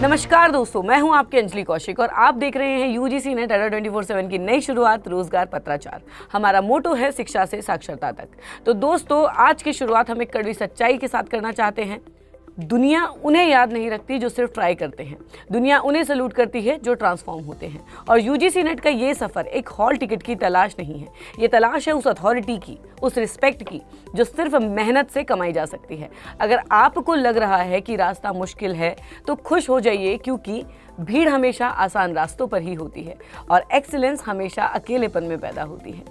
नमस्कार दोस्तों, मैं हूं आपकी अंजलि कौशिक और आप देख रहे हैं यूजीसी नेट अड्डा 24/7 की नई शुरुआत रोजगार पत्राचार। हमारा मोटो है शिक्षा से साक्षरता तक। तो दोस्तों, आज की शुरुआत हम एक कड़वी सच्चाई के साथ करना चाहते हैं। दुनिया उन्हें याद नहीं रखती जो सिर्फ ट्राई करते हैं, दुनिया उन्हें सल्यूट करती है जो ट्रांसफॉर्म होते हैं। और यूजीसी नेट का ये सफ़र एक हॉल टिकट की तलाश नहीं है, ये तलाश है उस अथॉरिटी की, उस रिस्पेक्ट की जो सिर्फ मेहनत से कमाई जा सकती है। अगर आपको लग रहा है कि रास्ता मुश्किल है तो खुश हो जाइए, क्योंकि भीड़ हमेशा आसान रास्तों पर ही होती है और एक्सीलेंस हमेशा अकेलेपन में पैदा होती है।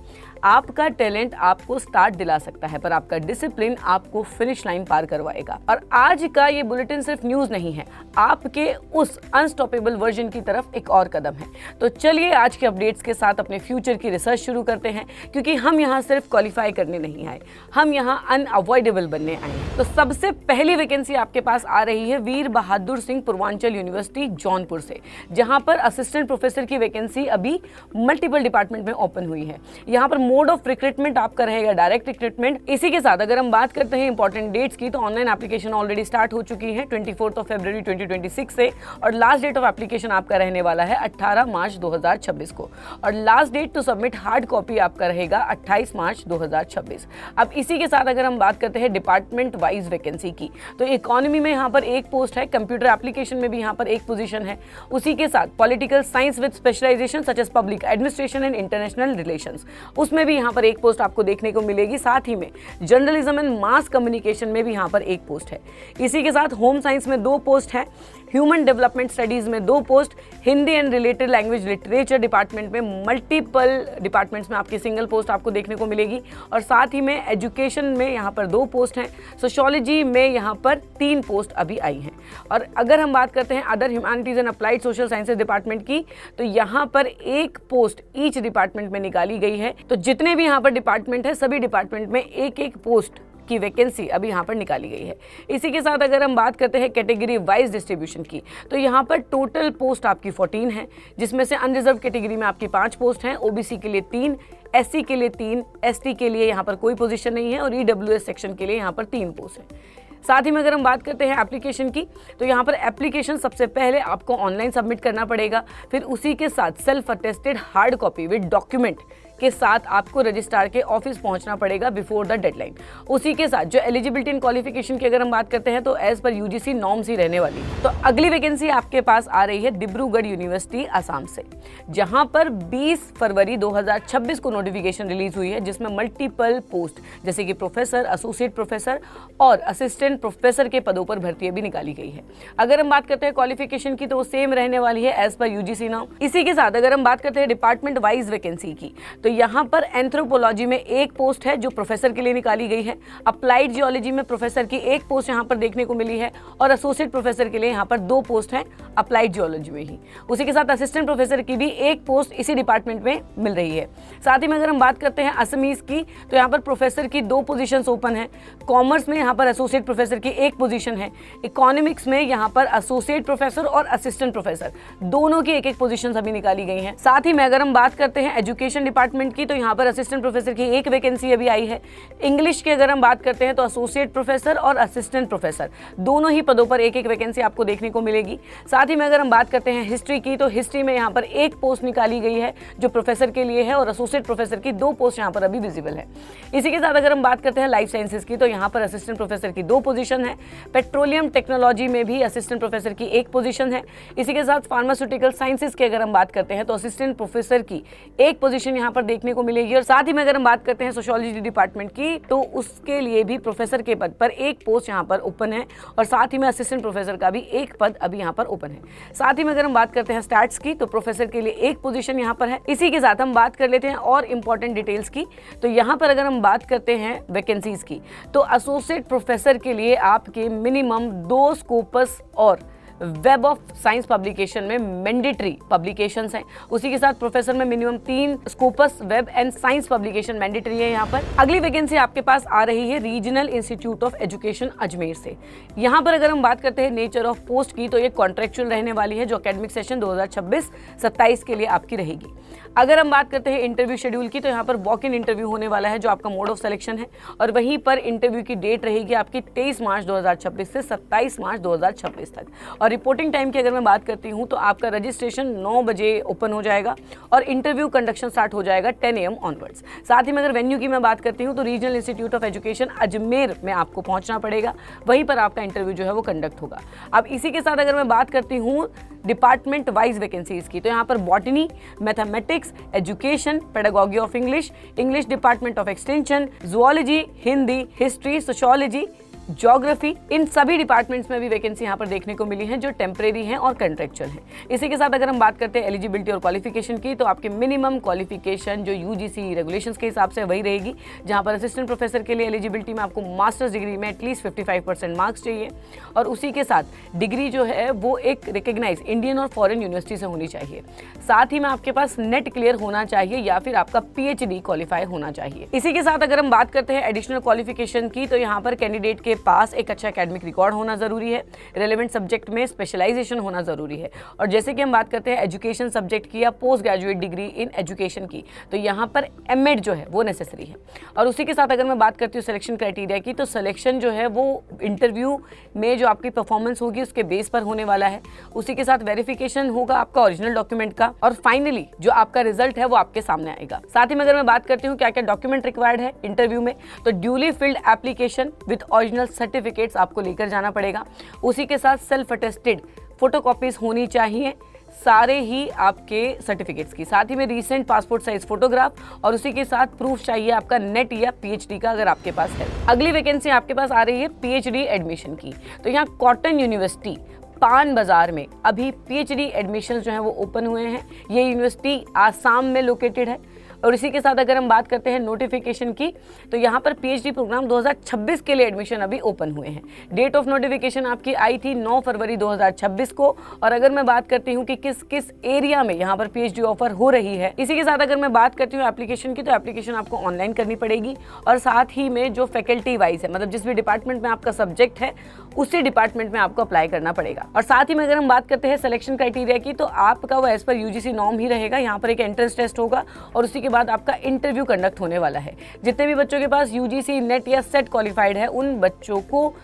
आपका टैलेंट आपको स्टार्ट दिला सकता है, पर आपका डिसिप्लिन आपको फिनिश लाइन पार करवाएगा। और आज का ये बुलेटिन सिर्फ न्यूज़ नहीं है, आपके उस अनस्टॉपेबल वर्जन की तरफ एक और कदम है। तो चलिए आज के अपडेट्स के साथ अपने फ्यूचर की रिसर्च शुरू करते हैं, क्योंकि हम यहाँ सिर्फ क्वालिफाई करने नहीं आए, हम यहाँ अनअवॉइडेबल बनने आए हैं। तो सबसे पहली वैकेंसी आपके पास आ रही है वीर बहादुर सिंह पूर्वांचल यूनिवर्सिटी जौनपुर से, जहाँ पर असिस्टेंट प्रोफेसर की वैकेंसी अभी मल्टीपल डिपार्टमेंट में ओपन हुई है। यहाँ पर मोड ऑफ रिक्रूटमेंट आपका रहेगा डायरेक्ट रिक्रूटमेंट। इसी के साथ अगर हम बात करते हैं इंपॉर्टेंट डेट्स की, तो ऑनलाइन एप्लीकेशन ऑलरेडी स्टार्ट हो चुकी है 24 फरवरी 2026 से, और लास्ट डेट ऑफ एप्लीकेशन आपका रहने वाला है 18 मार्च 2026 को, और last date to submit hard copy आपका रहेगा 28 मार्च 2026। अब इसी के साथ अगर हम बात करते हैं डिपार्टमेंट वाइज वैकेंसी की, तो इकोनॉमी में यहाँ पर एक पोस्ट है, कंप्यूटर एप्लीकेशन में भी यहाँ पर एक पोजीशन है। उसी के साथ political science with specialization such as public administration and international relations, उसमें भी यहाँ पर एक पोस्ट आपको देखने को मिलेगी। साथ ही में जर्नलिज्म एंड मास कम्युनिकेशन में भी यहाँ पर एक पोस्ट है। इसी के साथ होम साइंस में 2 पोस्ट है, ह्यूमन डेवलपमेंट स्टडीज में 2 post, Hindi and related language literature department में मल्टीपल डिपार्टमेंट्स में आपकी सिंगल पोस्ट आपको देखने को मिलेगी। और साथ ही में एजुकेशन में यहाँ पर 2 पोस्ट हैं, सोशियोलॉजी में यहाँ पर 3 पोस्ट अभी आई हैं। और अगर हम बात करते हैं other humanities and applied social sciences department की, तो यहाँ पर 1 पोस्ट ईच डिपार्टमेंट में निकाली गई है। तो जितने भी यहाँ पर डिपार्टमेंट है, सभी डिपार्टमेंट में 1-1 पोस्ट की वैकेंसी अभी यहाँ पर निकाली गई है। इसी के साथ अगर हम बात करते हैं कैटेगरी वाइज डिस्ट्रीब्यूशन की, तो यहाँ पर टोटल पोस्ट आपकी 14 है, जिसमें से अनरिजर्व कैटेगरी में आपकी 5 पोस्ट हैं, ओबीसी के लिए 3, एससी के लिए 3, एसटी के लिए यहाँ पर कोई पोजीशन नहीं है, और ईडब्ल्यूएस सेक्शन के लिए यहाँ पर 3 पोस्ट हैं। साथ ही में अगर हम बात करते हैं एप्लीकेशन की, तो यहाँ पर एप्लीकेशन सबसे पहले आपको ऑनलाइन सबमिट करना पड़ेगा, फिर उसी के साथ self attested hard copy with document के साथ आपको रजिस्ट्रार के ऑफिस पहुंचना पड़ेगा बिफोर द डेडलाइन। उसी के साथ जो एलिजिबिलिटी एंड क्वालिफिकेशन की अगर हम बात करते हैं, तो एज पर यूजीसी नॉर्म्स ही रहने वाली। तो अगली वैकेंसी आपके पास आ रही है डिब्रूगढ़ यूनिवर्सिटी असम से, जहां पर 20 फरवरी 2026 को नोटिफिकेशन रिलीज हुई है, जिसमें मल्टीपल पोस्ट जैसे कि प्रोफेसर, एसोसिएट प्रोफेसर और असिस्टेंट प्रोफेसर के पदों पर भर्ती भी निकाली गई है। अगर हम बात करते हैं क्वालिफिकेशन की, तो वो सेम रहने वाली है एज पर यूजीसी नॉर्म। इसी के साथ अगर हम बात करते हैं डिपार्टमेंट वाइज वैकेंसी की, तो यहाँ पर एंथ्रोपोलॉजी में 1 पोस्ट है जो प्रोफेसर के लिए निकाली गई है, अप्लाइड जियोलॉजी में प्रोफेसर की 1 पोस्ट यहाँ पर देखने को मिली है, और एसोसिएट प्रोफेसर के लिए यहाँ पर 2 पोस्ट हैं अप्लाइड जियोलॉजी में ही। उसी के साथ असिस्टेंट प्रोफेसर की भी 1 पोस्ट इसी डिपार्टमेंट में मिल रही है। साथ ही में अगर हम बात करते हैं असमीज की, तो यहाँ पर प्रोफेसर की 2 पोजीशंस ओपन है, कॉमर्स में यहाँ पर एसोसिएट प्रोफेसर की 1 पोजीशन है, इकोनॉमिक्स में यहाँ पर एसोसिएट प्रोफेसर और असिस्टेंट प्रोफेसर दोनों की 1-1 पोजीशन अभी निकाली गई हैं। साथ ही में अगर हम बात करते हैं एजुकेशन डिपार्टमेंट की, तो यहाँ पर असिस्टेंट प्रोफेसर की 1 वैकेंसी अभी आई है। इंग्लिश की अगर हम बात करते हैं, तो एसोसिएट प्रोफेसर और असिस्टेंट प्रोफेसर दोनों ही पदों पर 1-1 वैकेंसी आपको देखने को मिलेगी। साथ ही में अगर हम बात करते हैं हिस्ट्री की, तो हिस्ट्री में यहाँ पर 1 पोस्ट निकाली गई है जो प्रोफेसर के लिए है, और एसोसिएट प्रोफेसर की 2 पोस्ट यहाँ पर अभी विजिबल है। इसी के साथ अगर हम बात करते हैं लाइफ साइंसेज की, तो यहाँ पर असिस्टेंट प्रोफेसर की 2 पोजीशन है, पेट्रोलियम टेक्नोलॉजी में भी असिस्टेंट प्रोफेसर की 1 पोजीशन है। इसी के साथ फार्मास्यूटिकल साइंसेज की अगर हम बात करते हैं, तो असिस्टेंट प्रोफेसर की 1 पोजीशन यहाँ पर देखने को मिलेगी। और साथ ही में अगर हम बात करते हैं सोशियोलॉजी डिपार्टमेंट की, तो उसके लिए भी प्रोफेसर के पद पर 1 पोस्ट यहाँ पर ओपन है, और साथ ही में असिस्टेंट प्रोफेसर का भी 1 पद अभी यहाँ पर ओपन है। साथ ही में अगर हम बात करते हैं स्टैट्स की, तो प्रोफेसर के लिए 1 पोजीशन यहाँ पर है। इसी के साथ हम बात कर लेते हैं और इंपॉर्टेंट डिटेल्स की, तो यहाँ पर अगर हम बात करते हैं वैकेंसीज की, तो एसोसिएट प्रोफेसर के लिए आपके मिनिमम 2 स्कोपस और वेब ऑफ साइंस पब्लिकेशन में मैंडेटरी पब्लिकेशंस हैं। उसी के साथ प्रोफेसर में minimum 3 Scopus web and science publication mandatory है यहाँ पर। अगली वैकेंसी आपके पास आ रही है regional institute of education Ajmer से। यहाँ पर अगर हम बात करते हैं नेचर ऑफ पोस्ट की, तो ये कॉन्ट्रेक्चुअल रहने वाली है, जो एकेडमिक सेशन 2026-27 के लिए आपकी रहेगी। अगर हम बात करते हैं इंटरव्यू शेड्यूल की, तो यहाँ पर वॉक इन इंटरव्यू होने वाला है, जो आपका मोड ऑफ सिलेक्शन है, और वहीं पर इंटरव्यू की डेट रहेगी आपकी 23 मार्च 2026 से 27 मार्च 2026 तक। और रिपोर्टिंग टाइम की अगर मैं बात करती हूँ तो आपका रजिस्ट्रेशन 9 बजे ओपन हो जाएगा और इंटरव्यू कंडक्शन स्टार्ट हो जाएगा 10 AM ऑनवर्ड्स। साथ ही में अगर वेन्यू की मैं बात करती हूँ तो regional institute of education Ajmer में आपको पहुँचना पड़ेगा, वहीं पर आपका इंटरव्यू जो है वो कंडक्ट होगा। अब इसी के साथ अगर मैं बात करती हूँ डिपार्टमेंट वाइज वैकेंसीज की, तो यहाँ पर botany, mathematics, education, pedagogy of English, English department of extension, zoology, Hindi, history, sociology, geography, इन सभी डिपार्टमेंट्स में भी वैकेंसी यहाँ पर देखने को मिली है जो टेम्परेरी हैं और कॉन्ट्रेक्चुअल हैं। इसी के साथ अगर हम बात करते हैं एलिजिबिलिटी और क्वालिफिकेशन की, तो आपके मिनिमम क्वालिफिकेशन जो यूजीसी रेगुलेशंस के हिसाब से वही रहेगी, जहाँ पर असिस्टेंट प्रोफेसर के लिए एलिजिबिलिटी में आपको मास्टर्स डिग्री में एटलीस्ट 55% मार्क्स चाहिए और उसी के साथ डिग्री जो है वो एक रिकग्नाइज इंडियन और फॉरेन यूनिवर्सिटी से होनी चाहिए। साथ ही में आपके पास नेट क्लियर होना चाहिए या फिर आपका PhD क्वालिफाई होना चाहिए। इसी के साथ अगर हम बात करते हैं एडिशनल क्वालिफिकेशन की, तो यहाँ पर कैंडिडेट के पास एक अच्छा एकेडमिक रिकॉर्ड होना जरूरी है, रेलेवेंट सब्जेक्ट में स्पेशलाइजेशन होना जरूरी है। और जैसे कि हम बात करते हैं एजुकेशन सब्जेक्ट की या post graduate degree in education की, तो यहाँ पर एमएड जो है वो नेसेसरी है। और उसी के साथ अगर मैं बात करती हूँ सिलेक्शन क्राइटेरिया की, तो सिलेक्शन जो है वो इंटरव्यू में जो आपकी परफॉर्मेंस होगी उसके बेस पर होने वाला है। उसी के साथ वेरिफिकेशन होगा आपका ओरिजिनल डॉक्यूमेंट का और फाइनली जो आपका रिजल्ट है वो आपके सामने आएगा। साथ ही में अगर मैं बात करती हूँ क्या क्या डॉक्यूमेंट रिक्वायर्ड है इंटरव्यू में, तो duly field application with original certificates आपको लेकर जाना पड़ेगा। उसी के साथ सेल्फ अटेस्टेड फोटोकॉपीज होनी चाहिए सारे ही आपके सर्टिफिकेट्स की। साथ ही में रीसेंट पासपोर्ट साइज फोटोग्राफ और उसी के साथ प्रूफ चाहिए आपका नेट या PhD का अगर आपके पास है। अगली वैकेंसी आपके पास आ रही है PhD एडमिशन की, तो यहाँ कॉटन यूनिवर्सिटी पान बाजार में अभी PhD एडमिशन जो है वो ओपन हुए हैं। ये यूनिवर्सिटी आसाम में लोकेटेड है। और इसी के साथ अगर हम बात करते हैं नोटिफिकेशन की, तो यहाँ पर PhD प्रोग्राम 2026 के लिए एडमिशन अभी ओपन हुए हैं। डेट ऑफ नोटिफिकेशन आपकी आई थी 9 फरवरी 2026 को। और अगर मैं बात करती हूँ कि किस किस एरिया में यहाँ पर PhD ऑफर हो रही है, इसी के साथ अगर मैं बात करती हूँ एप्लीकेशन की, तो एप्लीकेशन आपको ऑनलाइन करनी पड़ेगी और साथ ही में जो फैकल्टी वाइज है, मतलब जिस भी डिपार्टमेंट में आपका सब्जेक्ट है उसी डिपार्टमेंट में आपको अप्लाई करना पड़ेगा। और साथ ही में अगर हम बात करते हैं सिलेक्शन क्राइटेरिया की, तो आपका वो एज पर UGC नॉर्म ही रहेगा। यहाँ पर एक एंट्रेंस टेस्ट होगा और उसी के बाद आपका इंटरव्यू कंडक्ट होने वाला है। जितने भी बच्चों के पास UGC नेट या सेट क्वालिफाइड है, उन बच्चों को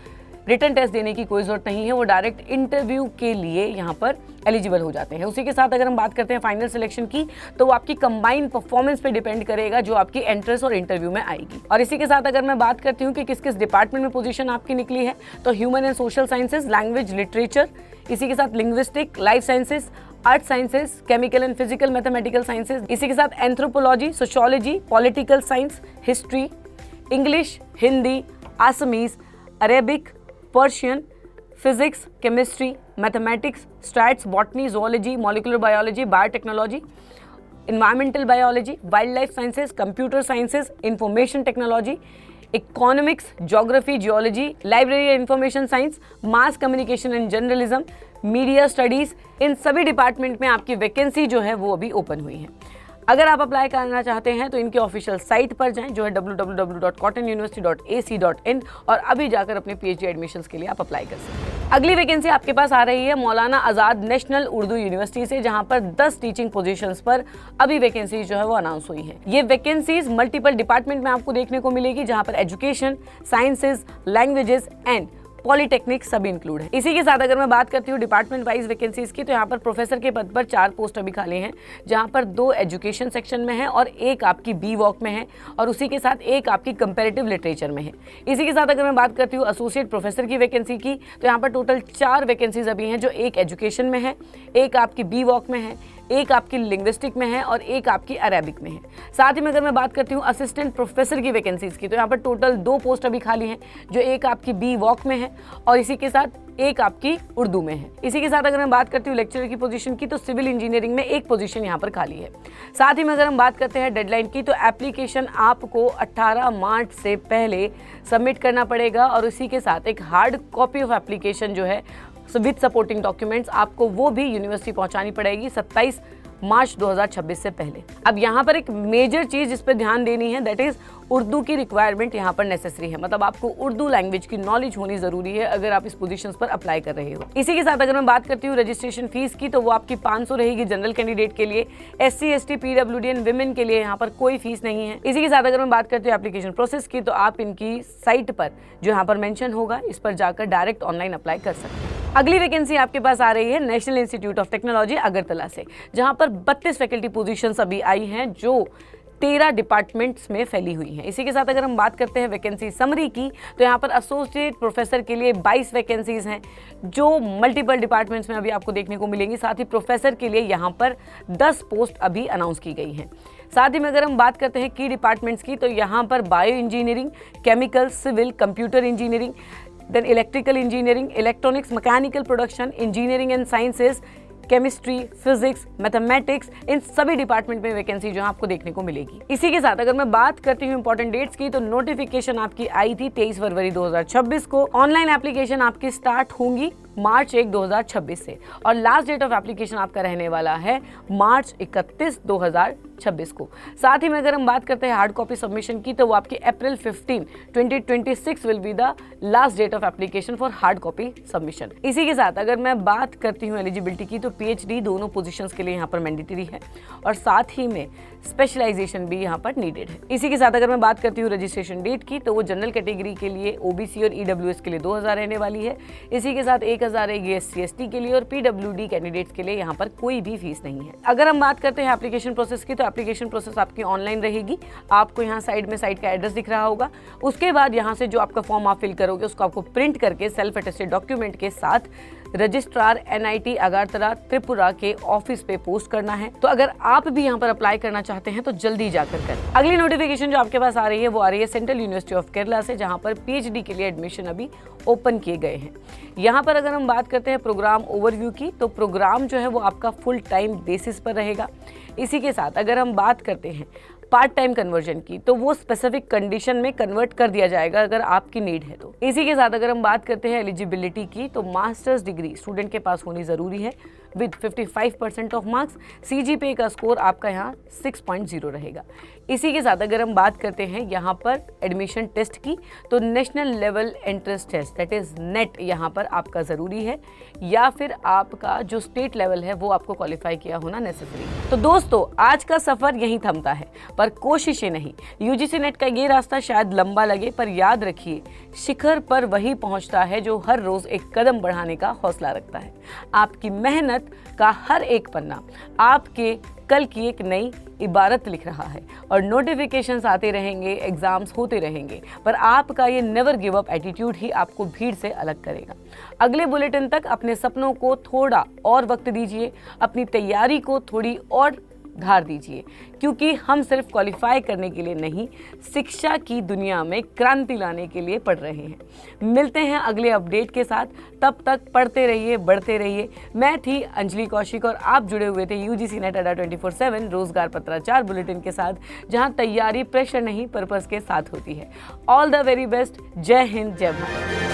रिटन टेस्ट देने की कोई जरूरत नहीं है, वो डायरेक्ट इंटरव्यू के लिए यहाँ पर एलिजिबल हो जाते हैं। उसी के साथ अगर हम बात करते हैं फाइनल सिलेक्शन की, तो वो आपकी कंबाइंड परफॉर्मेंस पे डिपेंड करेगा जो आपकी एंट्रेंस और इंटरव्यू में आएगी। और इसी के साथ अगर मैं बात करती हूँ कि किस किस डिपार्टमेंट में पोजीशन आपकी निकली है, तो human and social sciences, language, literature, इसी के साथ linguistic, life sciences, art sciences, chemical and physical mathematical sciences, इसी के साथ anthropology, sociology, political science, history, English, Hindi, Assamese, Arabic, Persian, physics, chemistry, mathematics, stats, botany, zoology, molecular biology, biotechnology, environmental biology, wild life sciences, computer sciences, information technology, economics, geography, geology, library and information science, mass communication and journalism, media studies, इन सभी department में आपकी vacancy जो है वो अभी open हुई है। अगर आप अप्लाई करना चाहते हैं तो इनके ऑफिशियल साइट पर जाएं जो है www.cottonuniversity.ac.in और अभी जाकर अपने PhD एडमिशन्स के लिए आप अप्लाई कर सकते हैं। अगली वैकेंसी आपके पास आ रही है मौलाना आज़ाद नेशनल उर्दू यूनिवर्सिटी से, जहां पर 10 टीचिंग पोजीशंस पर अभी वैकेंसीज जो है वो अनाउंस हुई है। ये वैकेंसीज मल्टीपल डिपार्टमेंट में आपको देखने को मिलेगी, जहां पर education, sciences, languages and polytechnic सब इंक्लूड है। इसी के साथ अगर मैं बात करती हूँ डिपार्टमेंट वाइज वैकेंसीज की, तो यहाँ पर प्रोफेसर के पद पर 4 पोस्ट अभी खाली हैं, जहाँ पर 2 एजुकेशन सेक्शन में है और 1 आपकी बी वॉक में है और उसी के साथ 1 आपकी कंपैरेटिव लिटरेचर में है। इसी के साथ अगर मैं बात करती हूँ एसोसिएट प्रोफेसर की वैकेंसी की, तो यहाँ पर टोटल 4 वैकेंसीज अभी हैं, जो 1 एजुकेशन में है, 1 आपकी बी वॉक में है, 1 आपकी लिंग्विस्टिक में है और 1 आपकी अरेबिक में है। साथ ही में अगर मैं बात करती हूँ असिस्टेंट प्रोफेसर की वैकेंसीज की, तो यहाँ पर टोटल 2 पोस्ट अभी खाली हैं, जो 1 आपकी बी वॉक में है और इसी के साथ 1 आपकी उर्दू में है। इसी के साथ अगर मैं बात करती हूँ लेक्चरर की पोजीशन की, तो सिविल इंजीनियरिंग में 1 पोजीशन यहाँ पर खाली है। साथ ही में अगर हम बात करते हैं डेडलाइन की, तो एप्लीकेशन आपको 18 मार्च से पहले सबमिट करना पड़ेगा और इसी के साथ एक हार्ड कॉपी ऑफ एप्लीकेशन जो है विद सपोर्टिंग डॉक्यूमेंट्स आपको वो भी यूनिवर्सिटी पहुंचानी पड़ेगी 27 मार्च 2026 से पहले। अब यहाँ पर एक मेजर चीज़ जिस पर ध्यान देनी है, दैट इज़ उर्दू की रिक्वायरमेंट यहाँ पर नेसेसरी है, मतलब आपको उर्दू लैंग्वेज की नॉलेज होनी ज़रूरी है अगर आप इस पोजीशंस पर अप्लाई कर रहे हो। इसी के साथ अगर मैं बात करती हूँ रजिस्ट्रेशन फीस की, तो वो आपकी 500 रहेगी जनरल कैंडिडेट के लिए, SC ST PWD and women के लिए यहाँ पर कोई फीस नहीं है। इसी के साथ अगर मैं बात करती हूँ एप्लीकेशन प्रोसेस की, तो आप इनकी साइट पर जो यहाँ पर मेंशन होगा इस पर जाकर डायरेक्ट ऑनलाइन अप्लाई कर सकते हैं। अगली वैकेंसी आपके पास आ रही है national institute of technology Agartala से, जहां पर 32 फैकल्टी पोजीशंस अभी आई हैं जो 13 डिपार्टमेंट्स में फैली हुई हैं। इसी के साथ अगर हम बात करते हैं वैकेंसी समरी की, तो यहाँ पर एसोसिएट प्रोफेसर के लिए 22 वैकेंसीज हैं जो मल्टीपल डिपार्टमेंट्स में अभी आपको देखने को मिलेंगी। साथ ही प्रोफेसर के लिए यहाँ पर 10 पोस्ट अभी अनाउंस की गई हैं। साथ ही में अगर हम बात करते हैं की डिपार्टमेंट्स की, तो यहाँ पर bio engineering, chemical, civil, computer engineering, then electrical engineering, electronics, mechanical production, engineering and sciences, chemistry, physics, mathematics, इन सभी डिपार्टमेंट में वैकेंसी जो है आपको देखने को मिलेगी। इसी के साथ अगर मैं बात करती हूँ इंपॉर्टेंट डेट्स की, तो नोटिफिकेशन आपकी आई थी 23 फरवरी 2026 को। ऑनलाइन एप्लीकेशन आपकी स्टार्ट होंगी मार्च 1, 2026 से, और लास्ट डेट ऑफ एप्लीकेशन आपका रहने वाला है मार्च 31, 2026 को। साथ ही में अगर हम बात करते हैं हार्ड कॉपी सबमिशन की, तो वो आपकी April 15, 2026 will be the last date of application for hard copy submission. इसी के साथ अगर मैं बात करती हूँ एलिजिबिलिटी की, तो पीएचडी दोनों पोजीशंस के लिए यहाँ पर मैंडेटरी है, और साथ ही में स्पेशलाइजेशन भी यहाँ पर नीडेड है। इसी के साथ अगर मैं बात करती हूँ रजिस्ट्रेशन डेट की, तो वो जनरल कैटेगरी के लिए, ओबीसी और ईडब्ल्यूएस के लिए 2000 रहने वाली है। इसी के साथ 1000 रहेगी SC/ST के लिए, और पीडब्ल्यूडी कैंडिडेट्स के लिए यहाँ पर कोई भी फीस नहीं है। अगर हम बात करते हैं एप्लीकेशन प्रोसेस की, तो एप्लीकेशन प्रोसेस आपकी ऑनलाइन रहेगी। आपको यहाँ साइड में साइट का एड्रेस दिख रहा होगा। उसके बाद यहाँ से जो आपका फॉर्म आप फिल करोगे उसको आपको प्रिंट करके सेल्फ अटेस्टेड डॉक्यूमेंट के साथ रजिस्ट्रार NIT अगरतला त्रिपुरा के ऑफिस पे पोस्ट करना है। तो अगर आप भी यहाँ पर अप्लाई करना चाहते हैं तो जल्दी जाकर करें। अगली नोटिफिकेशन जो आपके पास आ रही है वो आ रही है सेंट्रल यूनिवर्सिटी ऑफ केरला से, जहाँ पर PhD के लिए एडमिशन अभी ओपन किए गए हैं। यहाँ पर अगर हम बात करते हैं प्रोग्राम ओवरव्यू की, तो प्रोग्राम जो है वो आपका फुल टाइम बेसिस पर रहेगा। इसी के साथ अगर हम बात करते हैं पार्ट टाइम कन्वर्जन की, तो वो स्पेसिफिक कंडीशन में कन्वर्ट कर दिया जाएगा अगर आपकी नीड है तो। इसी के साथ अगर हम बात करते हैं एलिजिबिलिटी की, तो मास्टर्स डिग्री स्टूडेंट के पास होनी ज़रूरी है विद 55% ऑफ मार्क्स। CGPA का स्कोर आपका यहाँ 6.0 रहेगा। इसी के साथ अगर हम बात करते हैं यहाँ पर एडमिशन टेस्ट की, तो national level entrance test that is NET यहाँ पर आपका ज़रूरी है, या फिर आपका जो स्टेट लेवल है वो आपको क्वालिफाई किया होना नेसेसरी। तो दोस्तों आज का सफ़र यहीं थमता है, पर कोशिशें नहीं। UGC नेट का ये रास्ता शायद लंबा लगे, पर याद रखिए शिखर पर वही पहुंचता है जो हर रोज एक कदम बढ़ाने का हौसला रखता है। आपकी मेहनत का हर एक पन्ना आपके कल की एक नई इबारत लिख रहा है, और नोटिफिकेशंस आते रहेंगे, एग्जाम्स होते रहेंगे, पर आपका ये नेवर गिव अप एटीट्यूड ही आपको भीड़ से अलग करेगा। अगले बुलेटिन तक अपने सपनों को थोड़ा और वक्त दीजिए, अपनी तैयारी को थोड़ी और धार दीजिए, क्योंकि हम सिर्फ क्वालिफाई करने के लिए नहीं, शिक्षा की दुनिया में क्रांति लाने के लिए पढ़ रहे हैं। मिलते हैं अगले अपडेट के साथ, तब तक पढ़ते रहिए, बढ़ते रहिए। मैं थी अंजलि कौशिक और आप जुड़े हुए थे UGC नेट अड्डा 24/7 रोजगार पत्राचार बुलेटिन के साथ, जहां तैयारी प्रेशर नहीं पर्पस के साथ होती है। All the very best. जय हिंद, जय भारत।